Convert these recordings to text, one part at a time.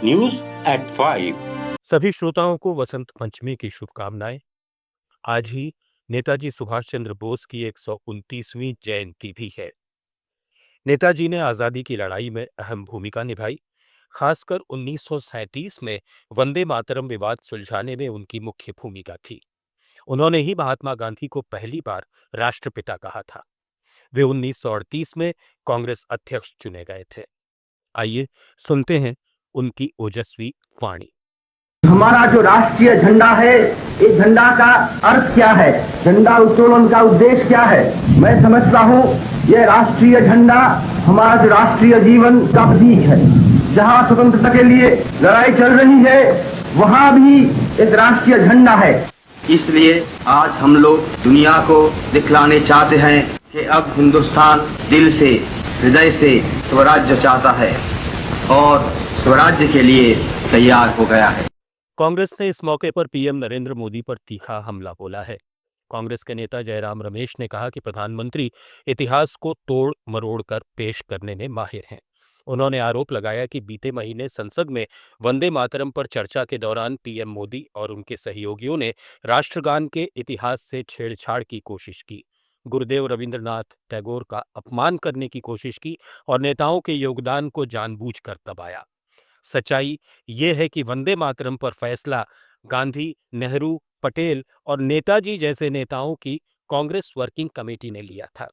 News@5। सभी श्रोताओं को वसंत पंचमी की शुभकामनाएं। आज ही नेताजी सुभाष चंद्र बोस की 129वीं जयंती भी है। नेताजी ने आजादी की लड़ाई में अहम भूमिका निभाई। खासकर 1937 में वंदे मातरम विवाद सुलझाने में उनकी मुख्य भूमिका थी। उन्होंने ही महात्मा गांधी को पहली बार राष्ट्रपिता कहा था। वे 1938 में कांग्रेस अध्यक्ष चुने गए थे। आइए सुनते हैं उनकी ओजस्वी वाणी। हमारा जो राष्ट्रीय झंडा है, इस झंडा का अर्थ क्या है, झंडा उत्तोलन का उद्देश्य क्या है। मैं समझता हूँ ये राष्ट्रीय झंडा हमारा जो राष्ट्रीय जीवन का प्रतीक है। जहाँ स्वतंत्रता के लिए लड़ाई चल रही है वहाँ भी एक राष्ट्रीय झंडा है। इसलिए आज हम लोग दुनिया को दिखलाने चाहते हैं कि अब हिंदुस्तान दिल से, हृदय से स्वराज्य चाहता है और स्वराज्य के लिए तैयार हो गया है। कांग्रेस ने इस मौके पर पीएम नरेंद्र मोदी पर तीखा हमला बोला है। कांग्रेस के नेता जयराम रमेश ने कहा कि प्रधानमंत्री इतिहास को तोड़ मरोड़ कर पेश करने में माहिर हैं। उन्होंने आरोप लगाया कि बीते महीने संसद में वंदे मातरम पर चर्चा के दौरान पीएम मोदी और उनके सहयोगियों ने राष्ट्रगान के इतिहास से छेड़छाड़ की कोशिश की, गुरुदेव रविंद्रनाथ टैगोर का अपमान करने की कोशिश की और नेताओं के योगदान को जानबूझकर दबाया। सच्चाई ये है कि वंदे मातरम पर फैसला गांधी, नेहरू, पटेल और नेताजी जैसे नेताओं की कांग्रेस वर्किंग कमेटी ने लिया था।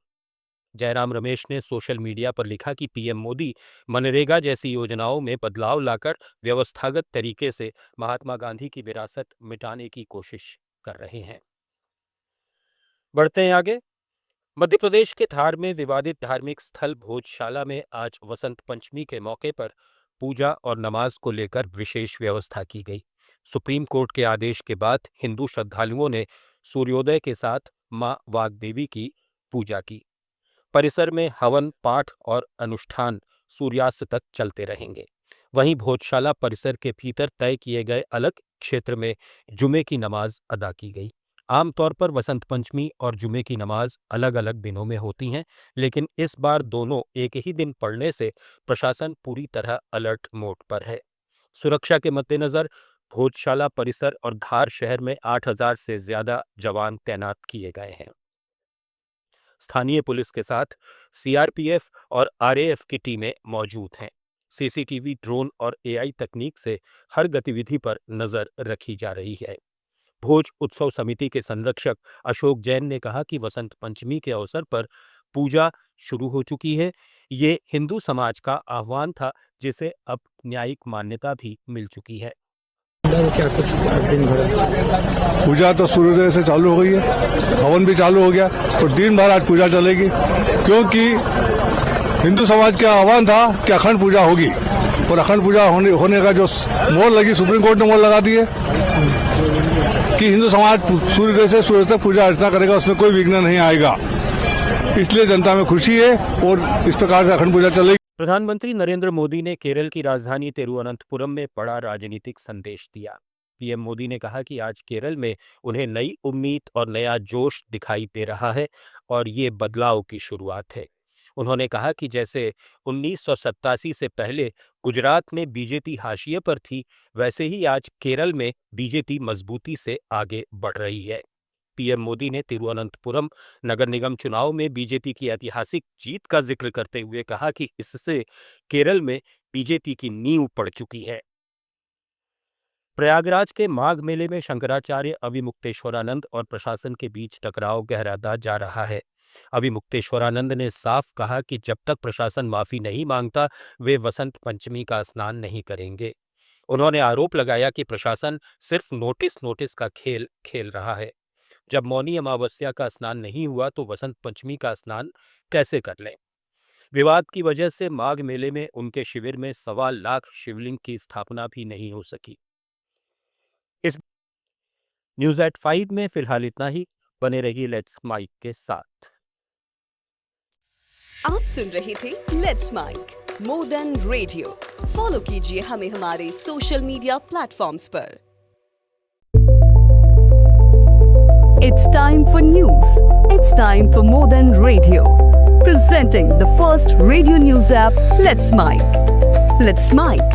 जयराम रमेश ने सोशल मीडिया पर लिखा कि पीएम मोदी मनरेगा जैसी योजनाओं में बदलाव लाकर व्यवस्थागत तरीके से महात्मा गांधी की विरासत मिटाने की कोशिश कर रहे हैं। बढ़ते हैं आगे। मध्य प्रदेश के धार में विवादित धार्मिक स्थल भोजशाला में आज वसंत पंचमी के मौके पर पूजा और नमाज को लेकर विशेष व्यवस्था की गई। सुप्रीम कोर्ट के आदेश के बाद हिंदू श्रद्धालुओं ने सूर्योदय के साथ मां वाग्देवी की पूजा की। परिसर में हवन, पाठ और अनुष्ठान सूर्यास्त तक चलते रहेंगे। वहीं भोजशाला परिसर के भीतर तय किए गए अलग क्षेत्र में जुमे की नमाज अदा की गई। आमतौर पर वसंत पंचमी और जुमे की नमाज अलग अलग दिनों में होती हैं, लेकिन इस बार दोनों एक ही दिन पड़ने से प्रशासन पूरी तरह अलर्ट मोड पर है। सुरक्षा के मद्देनजर भोजशाला परिसर और धार शहर में 8,000 से ज्यादा जवान तैनात किए गए हैं। स्थानीय पुलिस के साथ सीआरपीएफ और आरएएफ की टीमें मौजूद हैं। सीसीटीवी, ड्रोन और एआई तकनीक से हर गतिविधि पर नजर रखी जा रही है। भोज उत्सव समिति के संरक्षक अशोक जैन ने कहा कि वसंत पंचमी के अवसर पर पूजा शुरू हो चुकी है। ये हिंदू समाज का आह्वान था, जिसे अब न्यायिक मान्यता भी मिल चुकी है। पूजा तो सूर्योदय से चालू हो गई है, हवन भी चालू हो गया, तो दिन भर आज पूजा चलेगी, क्योंकि हिंदू समाज का आह्वान था कि अखंड पूजा होगी और अखंड पूजा होने का जो मोहर लगी, सुप्रीम कोर्ट ने मोहर लगा दी है कि हिंदू समाज सूर्योदय से सूर्य तक पूजा अर्चना करेगा, उसमें कोई विघ्न नहीं आएगा। इसलिए जनता में खुशी है और इस प्रकार से अखंड पूजा चलेगी। प्रधानमंत्री नरेंद्र मोदी ने केरल की राजधानी तिरुवनंतपुरम में बड़ा राजनीतिक संदेश दिया। पीएम मोदी ने कहा कि आज केरल में उन्हें नई उम्मीद और नया जोश दिखाई दे रहा है और ये बदलाव की शुरुआत है। उन्होंने कहा कि जैसे 1987 से पहले गुजरात में बीजेपी हाशिए पर थी, वैसे ही आज केरल में बीजेपी मजबूती से आगे बढ़ रही है। पीएम मोदी ने तिरुवनंतपुरम नगर निगम चुनाव में बीजेपी की ऐतिहासिक जीत का जिक्र करते हुए कहा कि इससे केरल में बीजेपी की नींव पड़ चुकी है। प्रयागराज के माघ मेले में शंकराचार्य अविमुक्तेश्वरानंद और प्रशासन के बीच टकराव गहराता जा रहा है। अविमुक्तेश्वरानंद ने साफ कहा कि जब तक प्रशासन माफी नहीं मांगता, वे वसंत पंचमी का स्नान नहीं करेंगे। उन्होंने आरोप लगाया कि प्रशासन सिर्फ नोटिस का खेल खेल रहा है। जब मौनी अमावस्या का स्नान नहीं हुआ तो वसंत पंचमी का स्नान कैसे कर लें। विवाद की वजह से माघ मेले में उनके शिविर में 1.25 लाख शिवलिंग की स्थापना भी नहीं हो सकी। इस News@5 में फिलहाल इतना ही। बने रहिए लेट्स माइक के साथ। आप सुन रहे थे let's mic more than radio. Follow कीजिए हमें हमारे सोशल मीडिया प्लेटफॉर्म्स पर। It's time for news. It's time for more than radio. Presenting the first radio news app, Let's Mic. Let's Mic.